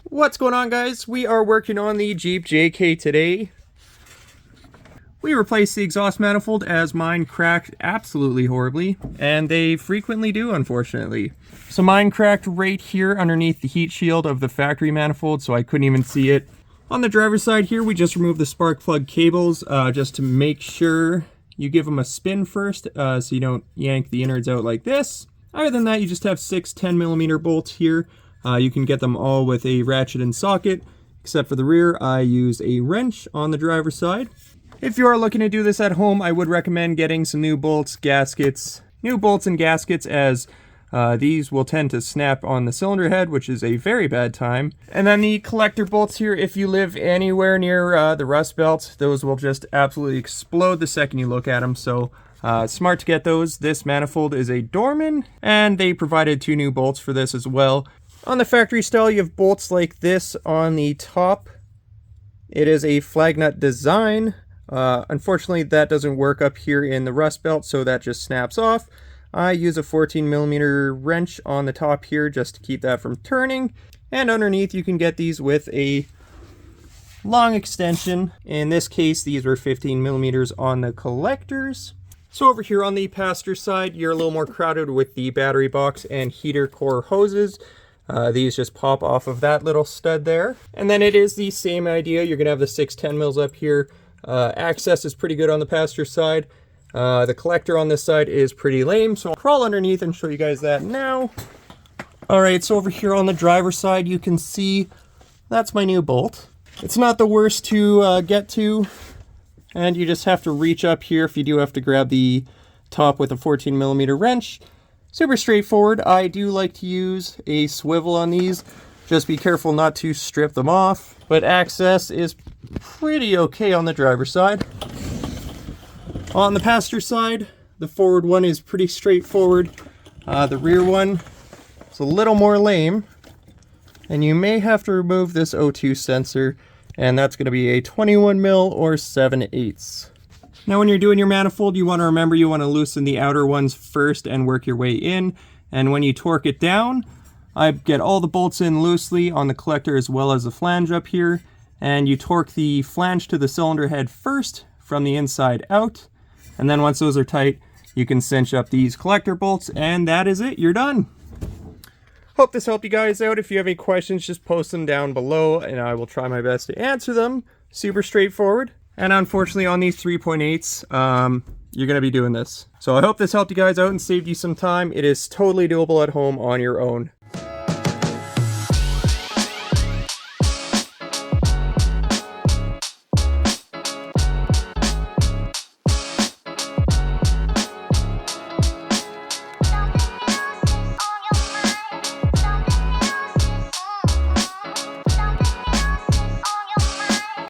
What's going on, guys? We are working on the Jeep JK today. We replaced the exhaust manifold as mine cracked absolutely horribly, and they frequently do, unfortunately. So mine cracked right here underneath the heat shield of the factory manifold, so I couldn't even see it. On the driver's side here, we just removed the spark plug cables just to make sure you give them a spin first so you don't yank the innards out like this. Other than that, you just have 6 10mm bolts here. You can get them all with a ratchet and socket, except for the rear. I use a wrench on the driver's side. If you are looking to do this at home, I would recommend getting some new bolts, gaskets, new bolts and gaskets, as these will tend to snap on the cylinder head, which is a very bad time. And then the collector bolts here, if you live anywhere near the rust belt, those will just absolutely explode the second you look at them. So smart to get those. This manifold is a Dorman, and they provided 2 new bolts for this as well. On the factory style, you have bolts like this on the top. It is a flag nut design. Unfortunately, that doesn't work up here in the rust belt, so that just snaps off. I use a 14mm wrench on the top here just to keep that from turning. And underneath, you can get these with a long extension. In this case, these were 15mm on the collectors. So over here on the passenger side, you're a little more crowded with the battery box and heater core hoses. These just pop off of that little stud there. And then it is the same idea. You're going to have the 6 10mm up here. Access is pretty good on the passenger side. The collector on this side is pretty lame, so I'll crawl underneath and show you guys that now. Alright, so over here on the driver's side, you can see that's my new bolt. It's not the worst to get to, and you just have to reach up here if you do have to grab the top with a 14mm wrench. Super straightforward. I do like to use a swivel on these. Just be careful not to strip them off. But access is pretty okay on the driver's side. On the passenger side, the forward one is pretty straightforward. The rear one is a little more lame. And you may have to remove this O2 sensor. And that's going to be a 21mm or 7/8. Now when you're doing your manifold, you want to remember you want to loosen the outer ones first and work your way in. And when you torque it down, I get all the bolts in loosely on the collector as well as the flange up here. And you torque the flange to the cylinder head first from the inside out. And then once those are tight, you can cinch up these collector bolts, and that is it. You're done. Hope this helped you guys out. If you have any questions, just post them down below and I will try my best to answer them. Super straightforward. And unfortunately on these 3.8s, you're going to be doing this. So I hope this helped you guys out and saved you some time. It is totally doable at home on your own.